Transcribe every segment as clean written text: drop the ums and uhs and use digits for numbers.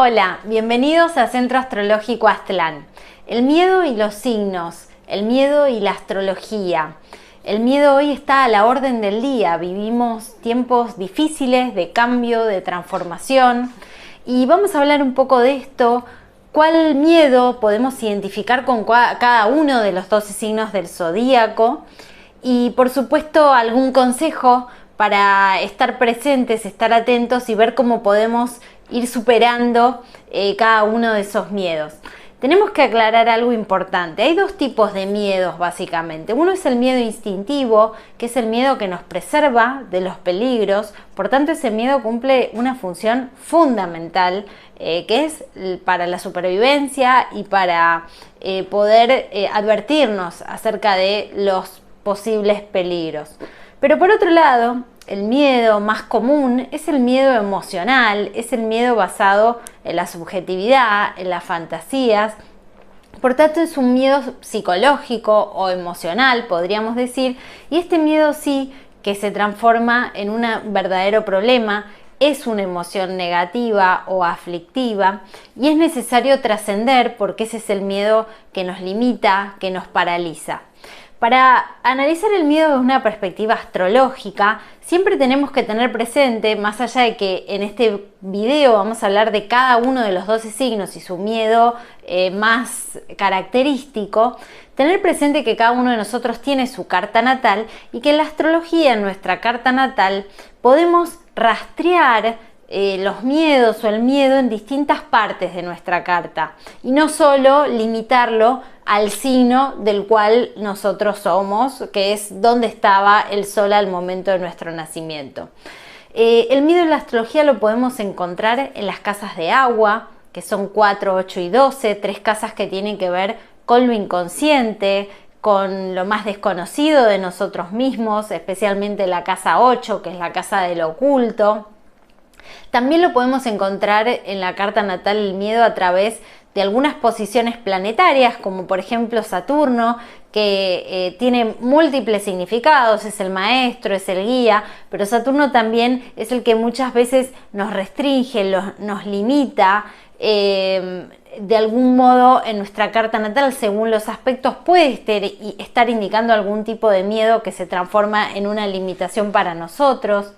Hola, bienvenidos a Centro Astrológico Aztlán. El miedo y los signos, el miedo y la astrología. El miedo hoy está a la orden del día. Vivimos tiempos difíciles de cambio, de transformación. Y vamos a hablar un poco de esto. ¿Cuál miedo podemos identificar con cada uno de los 12 signos del zodíaco? Y por supuesto algún consejo para estar presentes, estar atentos y ver cómo podemos ir superando cada uno de esos miedos. Tenemos que aclarar algo importante. Hay dos tipos de miedos básicamente. Uno es el miedo instintivo, que es el miedo que nos preserva de los peligros. Por tanto, ese miedo cumple una función fundamental, que es para la supervivencia y para poder advertirnos acerca de los posibles peligros. Pero por otro lado, el miedo más común es el miedo emocional, es el miedo basado en la subjetividad, en las fantasías. Por tanto, es un miedo psicológico o emocional, podríamos decir, y este miedo sí que se transforma en un verdadero problema, es una emoción negativa o aflictiva y es necesario trascender porque ese es el miedo que nos limita, que nos paraliza. Para analizar el miedo desde una perspectiva astrológica, siempre tenemos que tener presente, más allá de que en este video vamos a hablar de cada uno de los 12 signos y su miedo más característico, tener presente que cada uno de nosotros tiene su carta natal y que en la astrología, en nuestra carta natal, podemos rastrear los miedos o el miedo en distintas partes de nuestra carta y no solo limitarlo al signo del cual nosotros somos, que es donde estaba el sol al momento de nuestro nacimiento. El miedo en la astrología lo podemos encontrar en las casas de agua, que son 4, 8 y 12, tres casas que tienen que ver con lo inconsciente, con lo más desconocido de nosotros mismos, especialmente la casa 8, que es la casa del oculto. También lo podemos encontrar en la carta natal el miedo a través de algunas posiciones planetarias, como por ejemplo Saturno, que tiene múltiples significados, es el maestro, es el guía, pero Saturno también es el que muchas veces nos restringe, nos limita, de algún modo en nuestra carta natal, según los aspectos, puede estar indicando algún tipo de miedo que se transforma en una limitación para nosotros.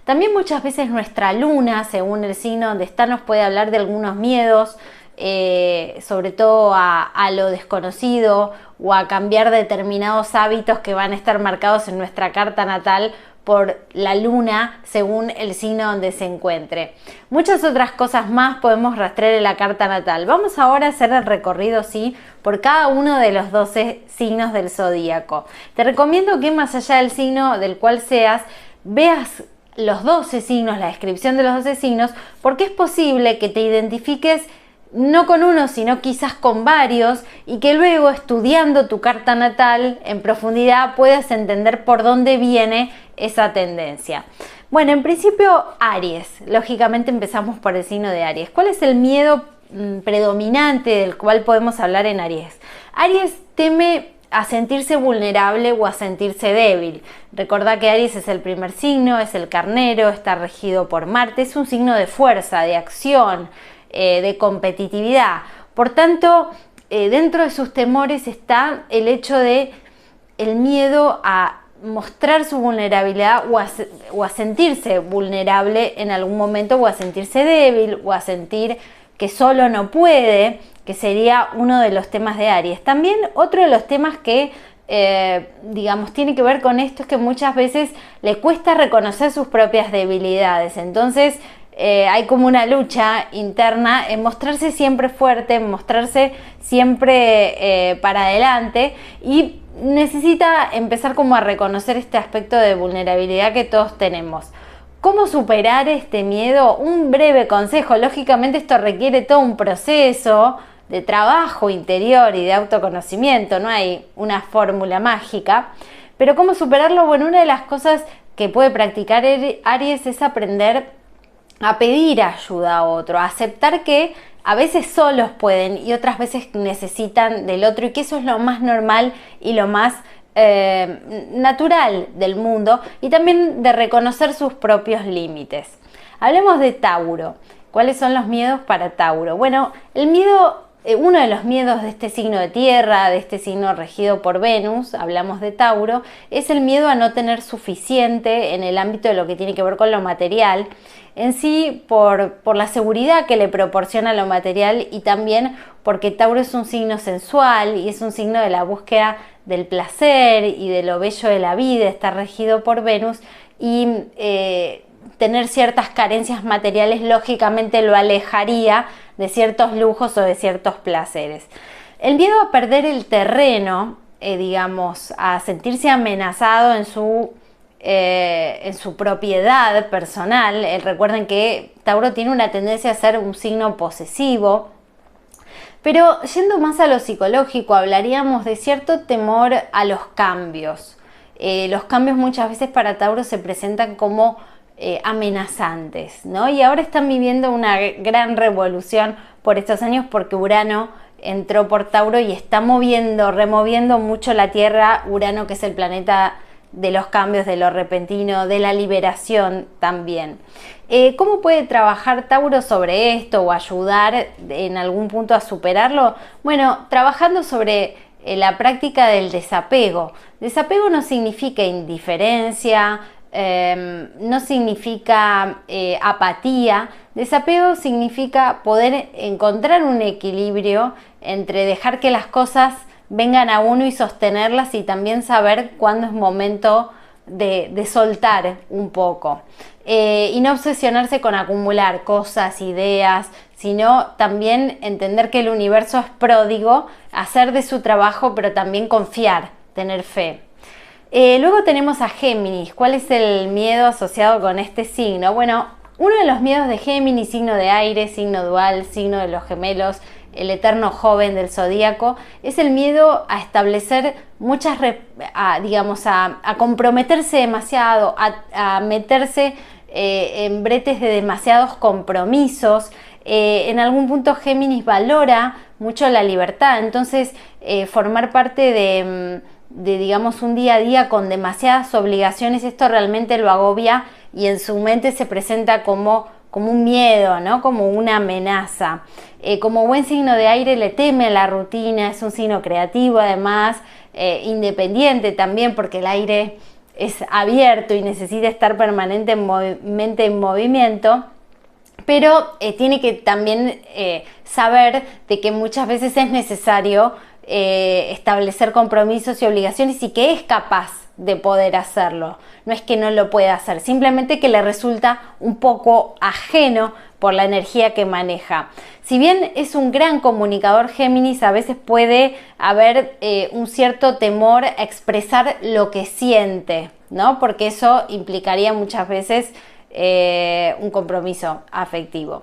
También muchas veces nuestra luna, según el signo donde está, nos puede hablar de algunos miedos, sobre todo a lo desconocido o a cambiar determinados hábitos que van a estar marcados en nuestra carta natal por la luna, según el signo donde se encuentre. Muchas otras cosas más podemos rastrear en la carta natal. Vamos ahora a hacer el recorrido, sí, por cada uno de los 12 signos del zodíaco. Te recomiendo que más allá del signo del cual seas, veas los 12 signos, la descripción de los 12 signos, porque es posible que te identifiques no con uno, sino quizás con varios, y que luego, estudiando tu carta natal en profundidad, puedas entender por dónde viene esa tendencia. Bueno, en principio, Aries. Lógicamente empezamos por el signo de Aries. ¿Cuál es el miedo predominante del cual podemos hablar en Aries? Aries teme a sentirse vulnerable o a sentirse débil. Recordá que Aries es el primer signo, es el carnero, está regido por Marte, es un signo de fuerza, de acción, de competitividad. Por tanto, dentro de sus temores está el hecho de el miedo a mostrar su vulnerabilidad o a sentirse vulnerable en algún momento, o a sentirse débil, o a sentir que solo no puede, que sería uno de los temas de Aries. También otro de los temas que, digamos, tiene que ver con esto es que muchas veces le cuesta reconocer sus propias debilidades. Entonces, hay como una lucha interna en mostrarse siempre fuerte, en mostrarse siempre para adelante, y necesita empezar como a reconocer este aspecto de vulnerabilidad que todos tenemos. ¿Cómo superar este miedo? Un breve consejo. Lógicamente esto requiere todo un proceso de trabajo interior y de autoconocimiento, no hay una fórmula mágica. Pero ¿cómo superarlo? Bueno, una de las cosas que puede practicar Aries es aprender a pedir ayuda a otro, a aceptar que a veces solos pueden y otras veces necesitan del otro, y que eso es lo más normal y lo más natural del mundo, y también de reconocer sus propios límites. Hablemos de Tauro. ¿Cuáles son los miedos para Tauro? Bueno, el miedo, uno de los miedos de este signo de tierra, de este signo regido por Venus, hablamos de Tauro, es el miedo a no tener suficiente en el ámbito de lo que tiene que ver con lo material, en sí por la seguridad que le proporciona lo material y también porque Tauro es un signo sensual y es un signo de la búsqueda del placer y de lo bello de la vida, está regido por Venus y tener ciertas carencias materiales lógicamente lo alejaría de ciertos lujos o de ciertos placeres. El miedo a perder el terreno, digamos, a sentirse amenazado en su propiedad personal. Recuerden que Tauro tiene una tendencia a ser un signo posesivo, pero yendo más a lo psicológico, hablaríamos de cierto temor a los cambios. Los cambios muchas veces para Tauro se presentan como amenazantes, ¿no? Y ahora están viviendo una gran revolución por estos años porque Urano entró por Tauro y está removiendo mucho la Tierra. Urano, que es el planeta de los cambios, de lo repentino, de la liberación también. ¿Cómo puede trabajar Tauro sobre esto o ayudar en algún punto a superarlo? Bueno, trabajando sobre la práctica del desapego. Desapego no significa indiferencia, no significa apatía. Desapego significa poder encontrar un equilibrio entre dejar que las cosas vengan a uno y sostenerlas y también saber cuándo es momento de soltar un poco. Y no obsesionarse con acumular cosas, ideas, sino también entender que el universo es pródigo, hacer de su trabajo, pero también confiar, tener fe. Luego tenemos a Géminis. ¿Cuál es el miedo asociado con este signo? Bueno, uno de los miedos de Géminis, signo de aire, signo dual, signo de los gemelos, el eterno joven del zodíaco, es el miedo a establecer a comprometerse demasiado, a meterse en bretes de demasiados compromisos. En algún punto Géminis valora mucho la libertad, entonces formar parte de digamos un día a día con demasiadas obligaciones, esto realmente lo agobia y en su mente se presenta como un miedo, ¿no? Como una amenaza. Como buen signo de aire le teme a la rutina, es un signo creativo además, independiente también porque el aire es abierto y necesita estar permanentemente en movimiento, pero tiene que también saber de que muchas veces es necesario establecer compromisos y obligaciones y que es capaz de poder hacerlo. No es que no lo pueda hacer, simplemente que le resulta un poco ajeno por la energía que maneja. Si bien es un gran comunicador Géminis, a veces puede haber un cierto temor a expresar lo que siente, ¿no? Porque eso implicaría muchas veces un compromiso afectivo.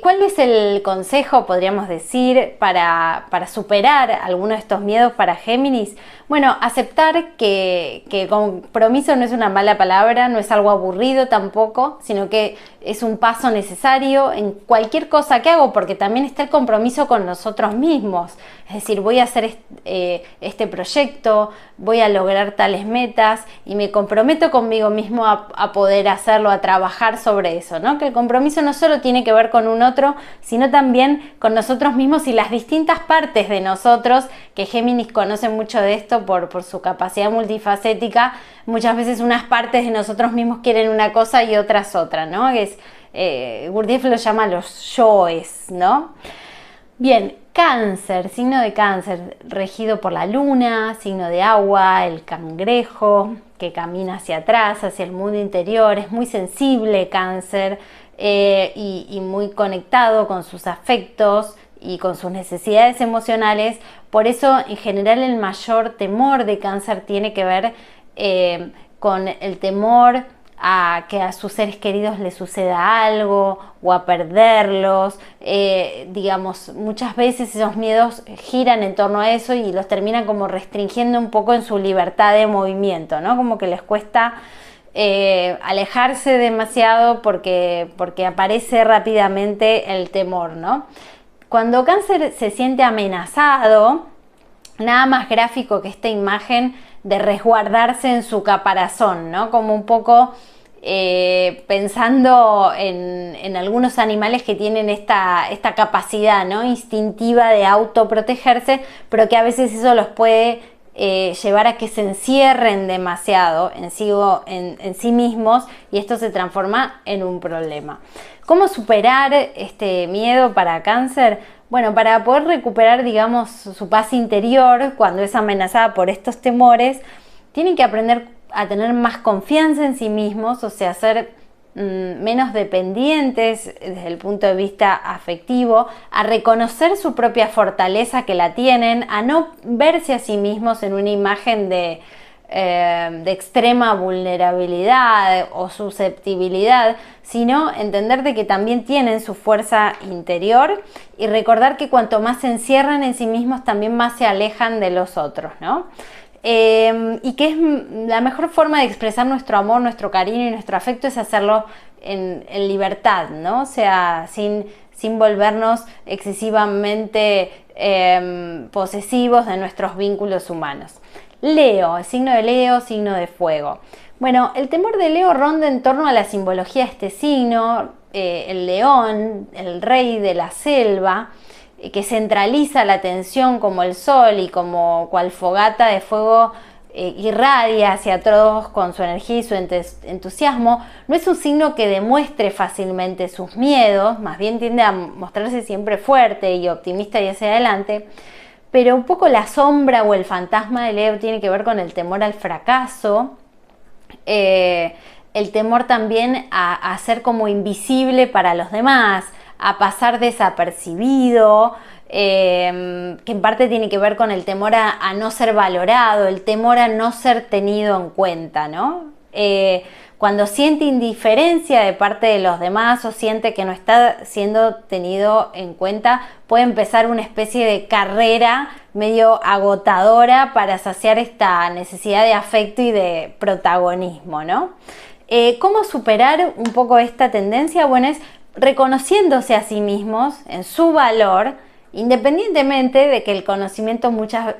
¿Cuál es el consejo, podríamos decir, para superar alguno de estos miedos para Géminis? Bueno, aceptar que compromiso no es una mala palabra, no es algo aburrido tampoco, sino que es un paso necesario en cualquier cosa que hago, porque también está el compromiso con nosotros mismos. Es decir, voy a hacer este proyecto, voy a lograr tales metas y me comprometo conmigo mismo a poder hacerlo, a trabajar sobre eso, ¿no? Que el compromiso no solo tiene que ver con un otro, sino también con nosotros mismos y las distintas partes de nosotros, que Géminis conoce mucho de esto por su capacidad multifacética. Muchas veces unas partes de nosotros mismos quieren una cosa y otras otra, ¿no? Gurdjieff lo llama los yoes, ¿no? Bien, Cáncer, signo de Cáncer, regido por la luna, signo de agua, el cangrejo que camina hacia atrás, hacia el mundo interior, es muy sensible Cáncer y muy conectado con sus afectos y con sus necesidades emocionales. Por eso, en general, el mayor temor de Cáncer tiene que ver con el temor a que a sus seres queridos les suceda algo o a perderlos. Digamos, muchas veces esos miedos giran en torno a eso y los terminan como restringiendo un poco en su libertad de movimiento, ¿no? Como que les cuesta alejarse demasiado porque aparece rápidamente el temor, ¿no? Cuando Cáncer se siente amenazado, nada más gráfico que esta imagen de resguardarse en su caparazón, ¿no? Como un poco pensando en algunos animales que tienen esta capacidad, ¿no?, instintiva de autoprotegerse, pero que a veces eso los puede llevar a que se encierren demasiado en sí mismos, y esto se transforma en un problema. ¿Cómo superar este miedo para cáncer? Bueno, para poder recuperar, digamos, su paz interior cuando es amenazada por estos temores, tienen que aprender a tener más confianza en sí mismos, o sea, ser menos dependientes desde el punto de vista afectivo, a reconocer su propia fortaleza, que la tienen, a no verse a sí mismos en una imagen de extrema vulnerabilidad o susceptibilidad, sino entender de que también tienen su fuerza interior, y recordar que cuanto más se encierran en sí mismos, también más se alejan de los otros, ¿no? Y que es la mejor forma de expresar nuestro amor, nuestro cariño y nuestro afecto es hacerlo en libertad, ¿no? O sea, sin volvernos excesivamente posesivos de nuestros vínculos humanos. Leo, el signo de Leo, signo de fuego. Bueno, el temor de Leo ronda en torno a la simbología de este signo, el león, el rey de la selva, que centraliza la atención como el sol y como cual fogata de fuego irradia hacia todos con su energía y su entusiasmo. No es un signo que demuestre fácilmente sus miedos, más bien tiende a mostrarse siempre fuerte y optimista y hacia adelante, pero un poco la sombra o el fantasma de Leo tiene que ver con el temor al fracaso, el temor también a ser como invisible para los demás, a pasar desapercibido, que en parte tiene que ver con el temor a no ser valorado, el temor a no ser tenido en cuenta, ¿no? Cuando siente indiferencia de parte de los demás o siente que no está siendo tenido en cuenta, puede empezar una especie de carrera medio agotadora para saciar esta necesidad de afecto y de protagonismo, ¿no? ¿Cómo superar un poco esta tendencia? Bueno, es reconociéndose a sí mismos en su valor, independientemente de que el reconocimiento muchas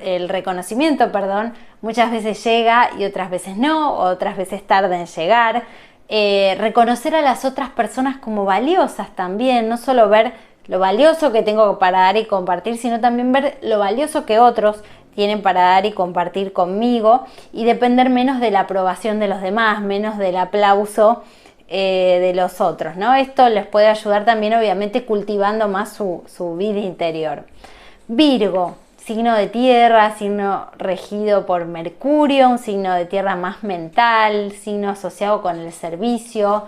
veces llega y otras veces no, otras veces tarda en llegar. Reconocer a las otras personas como valiosas también, no solo ver lo valioso que tengo para dar y compartir, sino también ver lo valioso que otros tienen para dar y compartir conmigo, y depender menos de la aprobación de los demás, menos del aplauso de los otros, ¿no? Esto les puede ayudar también, obviamente, cultivando más su vida interior. Virgo, signo de tierra, signo regido por Mercurio, un signo de tierra más mental, signo asociado con el servicio.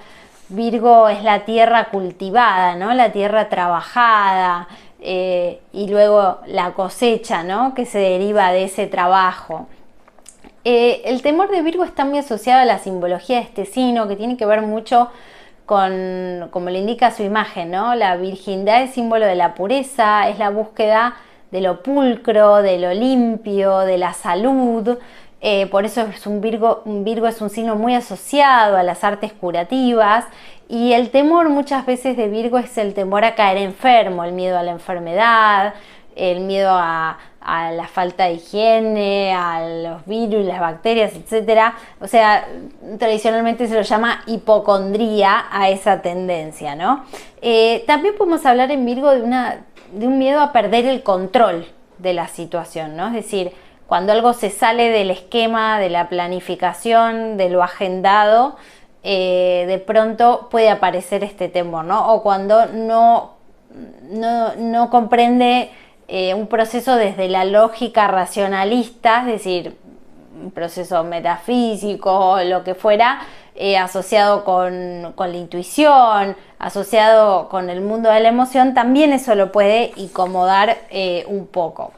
Virgo es la tierra cultivada, ¿no? La tierra trabajada, y luego la cosecha, ¿no?, que se deriva de ese trabajo. El temor de Virgo está muy asociado a la simbología de este signo, que tiene que ver mucho con, como le indica su imagen, ¿no? La virginidad es símbolo de la pureza, es la búsqueda de lo pulcro, de lo limpio, de la salud. Por eso es un Virgo es un signo muy asociado a las artes curativas, y el temor muchas veces de Virgo es el temor a caer enfermo, el miedo a la enfermedad, el miedo a la falta de higiene, a los virus, las bacterias, etcétera. O sea, tradicionalmente se lo llama hipocondría a esa tendencia, ¿no? También podemos hablar en Virgo de un miedo a perder el control de la situación, ¿no? Es decir, cuando algo se sale del esquema, de la planificación, de lo agendado, de pronto puede aparecer este temor, ¿no? O cuando no comprende un proceso desde la lógica racionalista, es decir, un proceso metafísico, lo que fuera, asociado con la intuición, asociado con el mundo de la emoción, también eso lo puede incomodar un poco.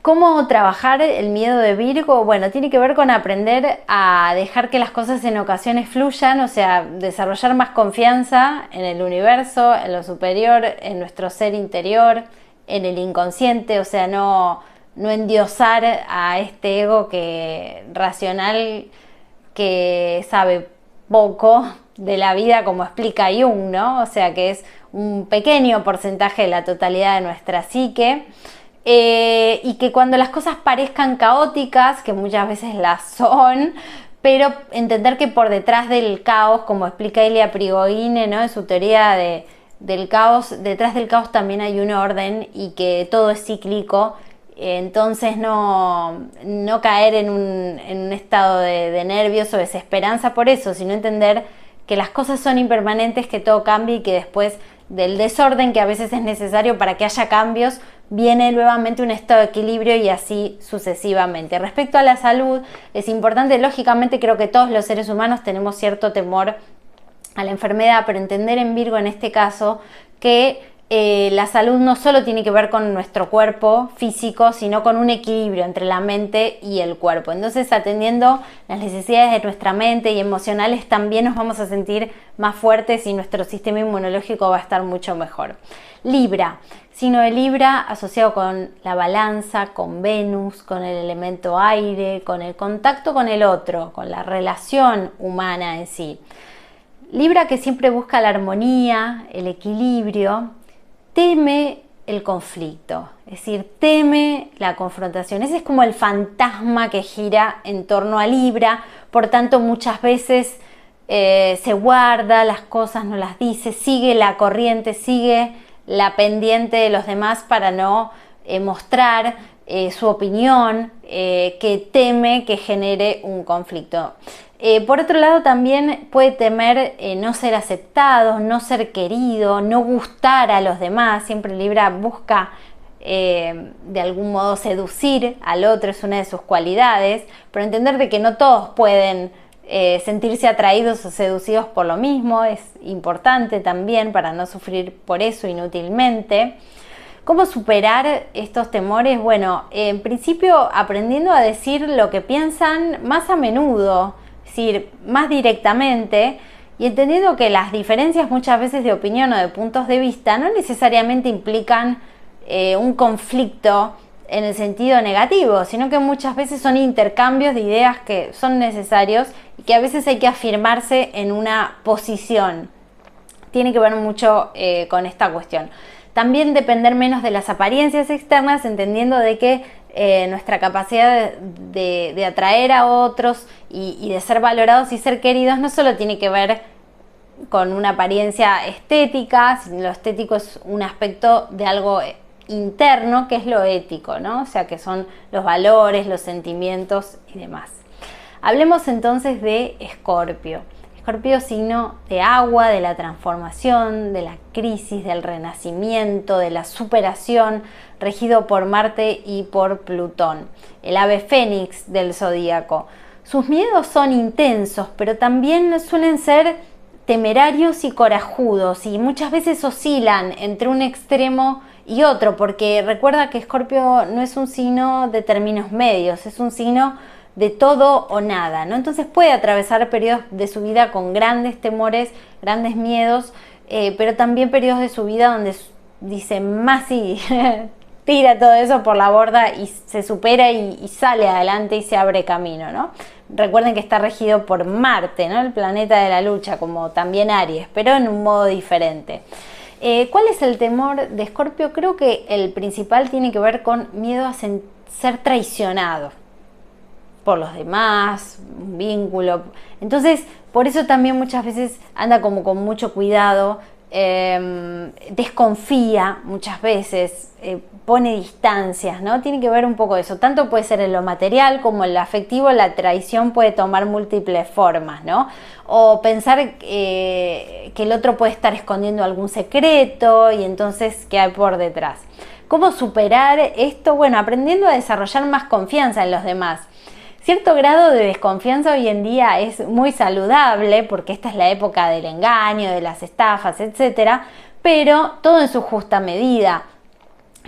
¿Cómo trabajar el miedo de Virgo? Bueno, tiene que ver con aprender a dejar que las cosas en ocasiones fluyan, o sea, desarrollar más confianza en el universo, en lo superior, en nuestro ser interior, en el inconsciente, o sea, no endiosar a este ego racional que sabe poco de la vida, como explica Jung, ¿no? O sea, que es un pequeño porcentaje de la totalidad de nuestra psique. Y que cuando las cosas parezcan caóticas, que muchas veces las son, pero entender que por detrás del caos, como explica Ilya Prigogine, ¿no?, en su teoría del caos, detrás del caos también hay un orden y que todo es cíclico. Entonces no caer en un estado de nervios o desesperanza por eso, sino entender que las cosas son impermanentes, que todo cambia y que después del desorden que a veces es necesario para que haya cambios, viene nuevamente un estado de equilibrio y así sucesivamente. Respecto a la salud, es importante, lógicamente creo que todos los seres humanos tenemos cierto temor a la enfermedad, pero entender en Virgo en este caso que la salud no solo tiene que ver con nuestro cuerpo físico, sino con un equilibrio entre la mente y el cuerpo. Entonces, atendiendo las necesidades de nuestra mente y emocionales, también nos vamos a sentir más fuertes y nuestro sistema inmunológico va a estar mucho mejor. Libra, signo de Libra asociado con la balanza, con Venus, con el elemento aire, con el contacto con el otro, con la relación humana en sí. Libra, que siempre busca la armonía, el equilibrio, teme el conflicto, es decir, teme la confrontación. Ese es como el fantasma que gira en torno a Libra, por tanto muchas veces se guarda las cosas, no las dice, sigue la corriente, sigue la pendiente de los demás para no mostrar su opinión, que teme que genere un conflicto. Por otro lado, también puede temer no ser aceptado, no ser querido, no gustar a los demás. Siempre Libra busca de algún modo seducir al otro, es una de sus cualidades, pero entender de que no todos pueden sentirse atraídos o seducidos por lo mismo es importante también para no sufrir por eso inútilmente. ¿Cómo superar estos temores? Bueno, en principio aprendiendo a decir lo que piensan más a menudo, es decir, más directamente, y entendiendo que las diferencias muchas veces de opinión o de puntos de vista no necesariamente implican un conflicto en el sentido negativo, sino que muchas veces son intercambios de ideas que son necesarios y que a veces hay que afirmarse en una posición. Tiene que ver mucho con esta cuestión. También depender menos de las apariencias externas, entendiendo de que nuestra capacidad de atraer a otros y de ser valorados y ser queridos no solo tiene que ver con una apariencia estética, sino lo estético es un aspecto de algo interno que es lo ético, ¿no? O sea, que son los valores, los sentimientos y demás. Hablemos entonces de Escorpio. Escorpio, signo de agua, de la transformación, de la crisis, del renacimiento, de la superación, regido por Marte y por Plutón, el ave fénix del zodíaco. Sus miedos son intensos, pero también suelen ser temerarios y corajudos, y muchas veces oscilan entre un extremo y otro, porque recuerda que Escorpio no es un signo de términos medios, es un signo de todo o nada, ¿no? Entonces puede atravesar periodos de su vida con grandes temores, grandes miedos, pero también periodos de su vida donde dice más y tira todo eso por la borda y se supera y sale adelante y se abre camino, ¿no? Recuerden que está regido por Marte, ¿no?, el planeta de la lucha, como también Aries, pero en un modo diferente. ¿Cuál es el temor de Escorpio? Creo que el principal tiene que ver con miedo a ser traicionado por los demás, un vínculo. Entonces, por eso también muchas veces anda como con mucho cuidado, desconfía muchas veces, pone distancias, ¿no? Tiene que ver un poco eso. Tanto puede ser en lo material como en lo afectivo, la traición puede tomar múltiples formas, ¿no? O pensar que el otro puede estar escondiendo algún secreto y entonces, ¿qué hay por detrás? ¿Cómo superar esto? Bueno, aprendiendo a desarrollar más confianza en los demás. Cierto grado de desconfianza hoy en día es muy saludable porque esta es la época del engaño, de las estafas, etcétera, pero todo en su justa medida.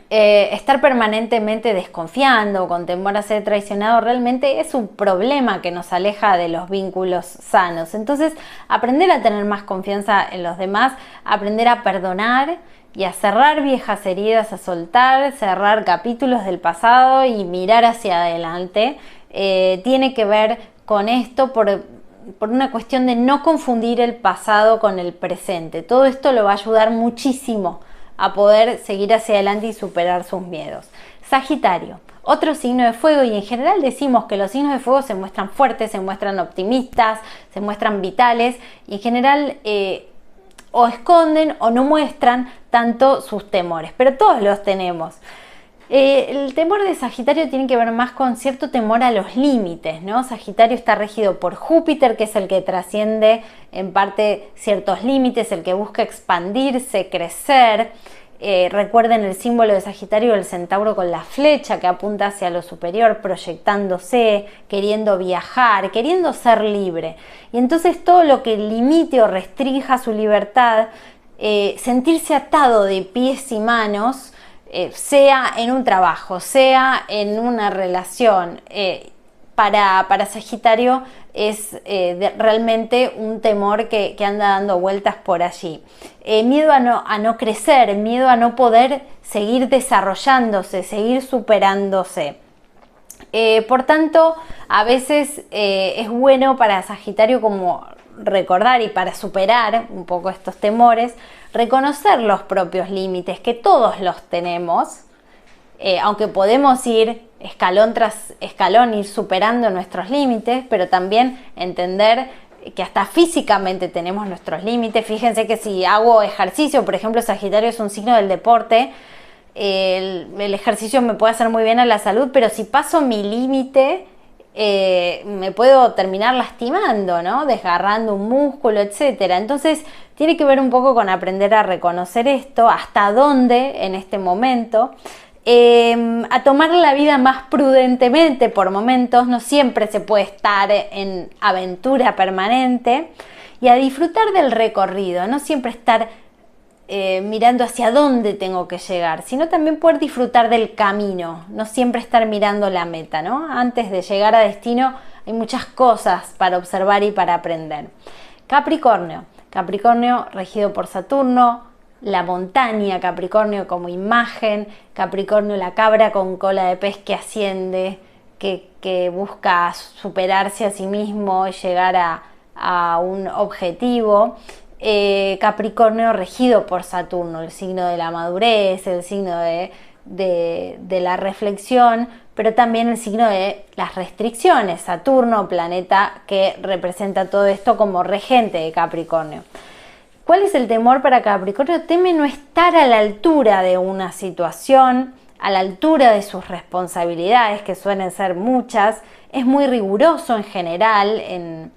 Estar permanentemente desconfiando, con temor a ser traicionado, realmente es un problema que nos aleja de los vínculos sanos. Entonces, aprender a tener más confianza en los demás, aprender a perdonar y a cerrar viejas heridas, a soltar, cerrar capítulos del pasado y mirar hacia adelante. Tiene que ver con esto por una cuestión de no confundir el pasado con el presente. Todo esto lo va a ayudar muchísimo a poder seguir hacia adelante y superar sus miedos. Sagitario, otro signo de fuego, y en general decimos que los signos de fuego se muestran fuertes, se muestran optimistas, se muestran vitales, y en general o esconden o no muestran tanto sus temores, pero todos los tenemos. El temor de Sagitario tiene que ver más con cierto temor a los límites, ¿no? Sagitario está regido por Júpiter, que es el que trasciende en parte ciertos límites, el que busca expandirse, crecer. Recuerden el símbolo de Sagitario, el centauro con la flecha que apunta hacia lo superior, proyectándose, queriendo viajar, queriendo ser libre. Y entonces todo lo que limite o restrinja su libertad, sentirse atado de pies y manos, sea en un trabajo, sea en una relación, para Sagitario es realmente un temor que anda dando vueltas por allí. Miedo a no crecer, miedo a no poder seguir desarrollándose, seguir superándose. Por tanto, a veces es bueno para Sagitario como recordar, y para superar un poco estos temores, reconocer los propios límites, que todos los tenemos, aunque podemos ir escalón tras escalón, ir superando nuestros límites, pero también entender que hasta físicamente tenemos nuestros límites. Fíjense que si hago ejercicio, por ejemplo, Sagitario es un signo del deporte, el ejercicio me puede hacer muy bien a la salud, pero si paso mi límite, me puedo terminar lastimando, ¿no? Desgarrando un músculo, etcétera. Entonces tiene que ver un poco con aprender a reconocer esto, hasta dónde en este momento, a tomar la vida más prudentemente por momentos. No siempre se puede estar en aventura permanente, y a disfrutar del recorrido, no siempre estar mirando hacia dónde tengo que llegar, sino también poder disfrutar del camino, no siempre estar mirando la meta, ¿no? Antes de llegar a destino hay muchas cosas para observar y para aprender. Capricornio, Capricornio regido por Saturno, la montaña, Capricornio como imagen, Capricornio la cabra con cola de pez que asciende, que busca superarse a sí mismo y llegar a un objetivo. Capricornio regido por Saturno, el signo de la madurez, el signo de la reflexión, pero también el signo de las restricciones. Saturno, planeta que representa todo esto como regente de Capricornio. ¿Cuál es el temor para Capricornio? Teme no estar a la altura de una situación, a la altura de sus responsabilidades, que suelen ser muchas. Es muy riguroso en general,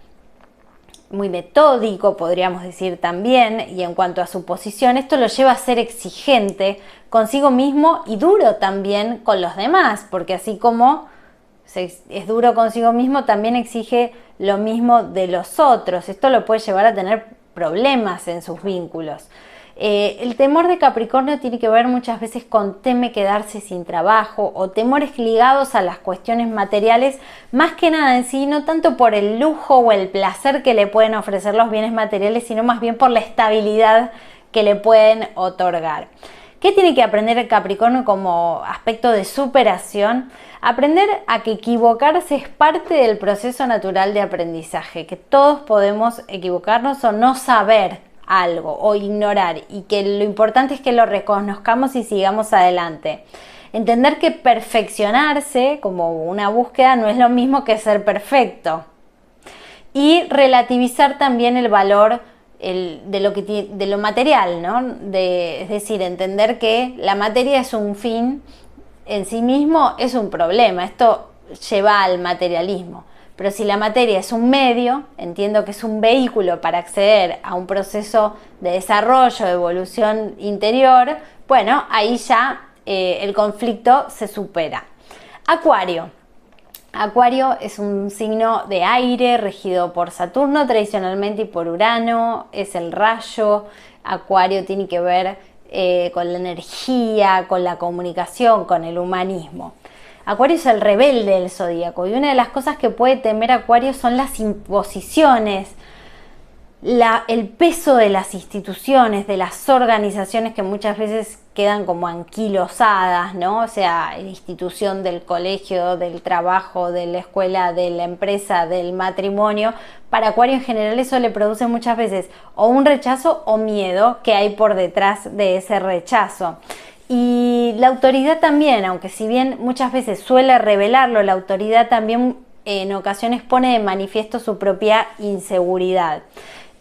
muy metódico, podríamos decir también, y en cuanto a su posición, esto lo lleva a ser exigente consigo mismo y duro también con los demás, porque así como es duro consigo mismo, también exige lo mismo de los otros. Esto lo puede llevar a tener problemas en sus vínculos. El temor de Capricornio tiene que ver muchas veces con teme quedarse sin trabajo, o temores ligados a las cuestiones materiales, más que nada en sí, no tanto por el lujo o el placer que le pueden ofrecer los bienes materiales, sino más bien por la estabilidad que le pueden otorgar. ¿Qué tiene que aprender el Capricornio como aspecto de superación? Aprender a que equivocarse es parte del proceso natural de aprendizaje, que todos podemos equivocarnos o no saber algo o ignorar, y que lo importante es que lo reconozcamos y sigamos adelante. Entender que perfeccionarse como una búsqueda no es lo mismo que ser perfecto, y relativizar también el valor de lo material, ¿no? Es decir, entender que la materia es un fin en sí mismo, es un problema. Esto lleva al materialismo. Pero si la materia es un medio, entiendo que es un vehículo para acceder a un proceso de desarrollo, de evolución interior, bueno, ahí ya el conflicto se supera. Acuario. Acuario es un signo de aire regido por Saturno tradicionalmente y por Urano, es el rayo. Acuario tiene que ver con la energía, con la comunicación, con el humanismo. Acuario es el rebelde del zodíaco, y una de las cosas que puede temer Acuario son las imposiciones, el peso de las instituciones, de las organizaciones que muchas veces quedan como anquilosadas, ¿no? O sea, la institución del colegio, del trabajo, de la escuela, de la empresa, del matrimonio. Para Acuario en general eso le produce muchas veces o un rechazo o miedo que hay por detrás de ese rechazo. Y la autoridad también, aunque si bien muchas veces suele revelarlo, la autoridad también en ocasiones pone de manifiesto su propia inseguridad.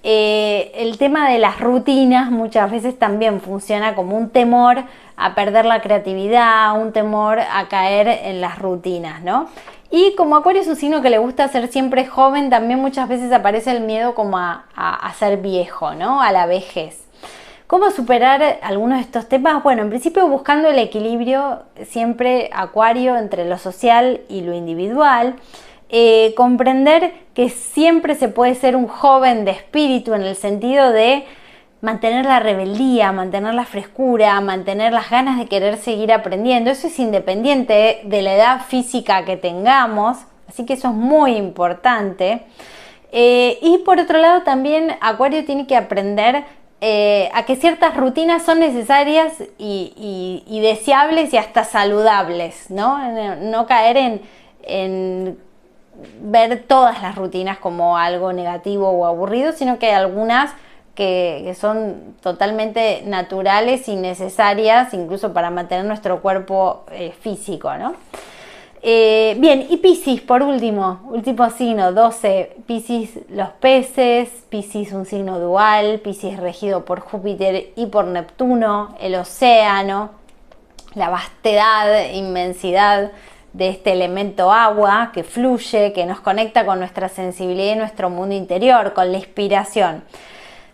El tema de las rutinas muchas veces también funciona como un temor a perder la creatividad, un temor a caer en las rutinas, ¿no? Y como Acuario es un signo que le gusta ser siempre joven, también muchas veces aparece el miedo como a ser viejo, ¿no? A la vejez. ¿Cómo superar algunos de estos temas? Bueno, en principio buscando el equilibrio siempre Acuario entre lo social y lo individual. Comprender que siempre se puede ser un joven de espíritu en el sentido de mantener la rebeldía, mantener la frescura, mantener las ganas de querer seguir aprendiendo. Eso es independiente de la edad física que tengamos, así que eso es muy importante. Y por otro lado también Acuario tiene que aprender a que ciertas rutinas son necesarias y deseables y hasta saludables, ¿no? No caer en ver todas las rutinas como algo negativo o aburrido, sino que hay algunas que son totalmente naturales y necesarias incluso para mantener nuestro cuerpo físico, ¿no? Bien, y Piscis por último signo, 12, Piscis los peces, Piscis un signo dual, Piscis regido por Júpiter y por Neptuno, el océano, la vastedad, inmensidad de este elemento agua que fluye, que nos conecta con nuestra sensibilidad y nuestro mundo interior, con la inspiración.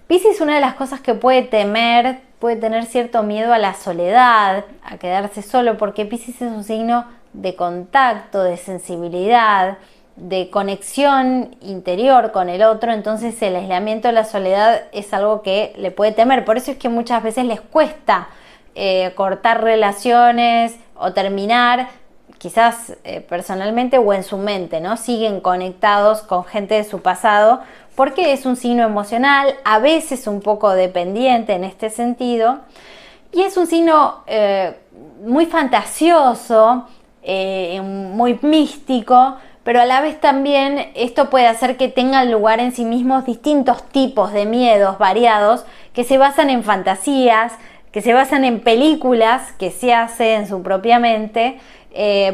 Piscis, una de las cosas que puede tener cierto miedo a la soledad, a quedarse solo, porque Piscis es un signo de contacto, de sensibilidad, de conexión interior con el otro, entonces el aislamiento, la soledad es algo que le puede temer. Por eso es que muchas veces les cuesta cortar relaciones o terminar, quizás personalmente o en su mente, ¿no? Siguen conectados con gente de su pasado porque es un signo emocional, a veces un poco dependiente en este sentido, y es un signo muy fantasioso, muy místico, pero a la vez también esto puede hacer que tengan lugar en sí mismos distintos tipos de miedos variados que se basan en fantasías, que se basan en películas que se hacen en su propia mente.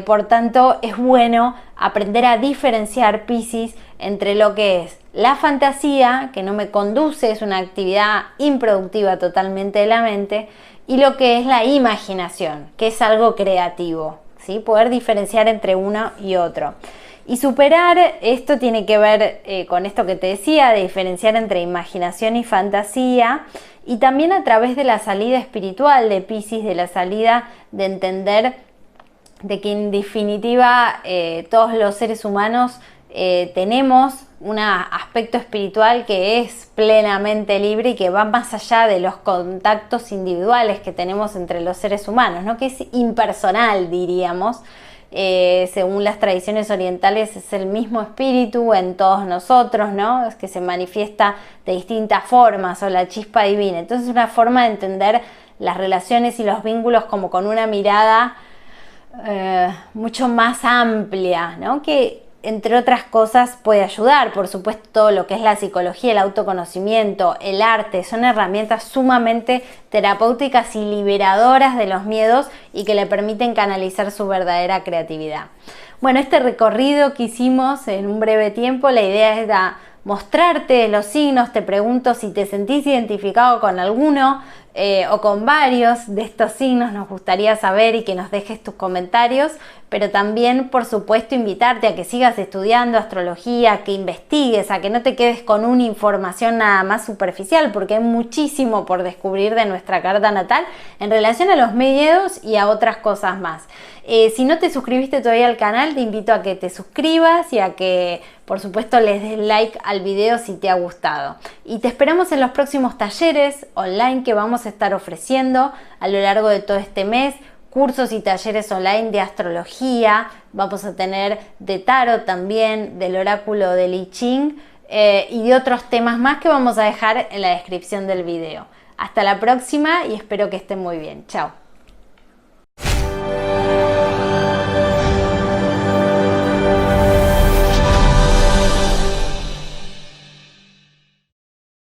Por tanto, es bueno aprender a diferenciar Piscis entre lo que es la fantasía, que no me conduce, es una actividad improductiva totalmente de la mente, y lo que es la imaginación, que es algo creativo, ¿sí? Poder diferenciar entre uno y otro. Y superar esto tiene que ver con esto que te decía, de diferenciar entre imaginación y fantasía, y también a través de la salida espiritual de Piscis, de la salida de entender de que en definitiva todos los seres humanos tenemos un aspecto espiritual que es plenamente libre y que va más allá de los contactos individuales que tenemos entre los seres humanos, ¿no? Que es impersonal, diríamos. Según las tradiciones orientales es el mismo espíritu en todos nosotros, ¿no? Es que se manifiesta de distintas formas, o la chispa divina. Entonces es una forma de entender las relaciones y los vínculos como con una mirada mucho más amplia, ¿no? Que entre otras cosas puede ayudar. Por supuesto, todo lo que es la psicología, el autoconocimiento, el arte, son herramientas sumamente terapéuticas y liberadoras de los miedos y que le permiten canalizar su verdadera creatividad. Bueno, este recorrido que hicimos en un breve tiempo, la idea es mostrarte los signos. Te pregunto si te sentís identificado con alguno o con varios de estos signos. Nos gustaría saber y que nos dejes tus comentarios, pero también, por supuesto, invitarte a que sigas estudiando astrología, que investigues, a que no te quedes con una información nada más superficial, porque hay muchísimo por descubrir de nuestra carta natal en relación a los miedos y a otras cosas más. Si no te suscribiste todavía al canal, te invito a que te suscribas y a que, por supuesto, les des like al video si te ha gustado. Y te esperamos en los próximos talleres online que vamos a estar ofreciendo a lo largo de todo este mes. Cursos y talleres online de astrología, vamos a tener de tarot también, del oráculo del I Ching y de otros temas más que vamos a dejar en la descripción del video. Hasta la próxima y espero que estén muy bien. Chao.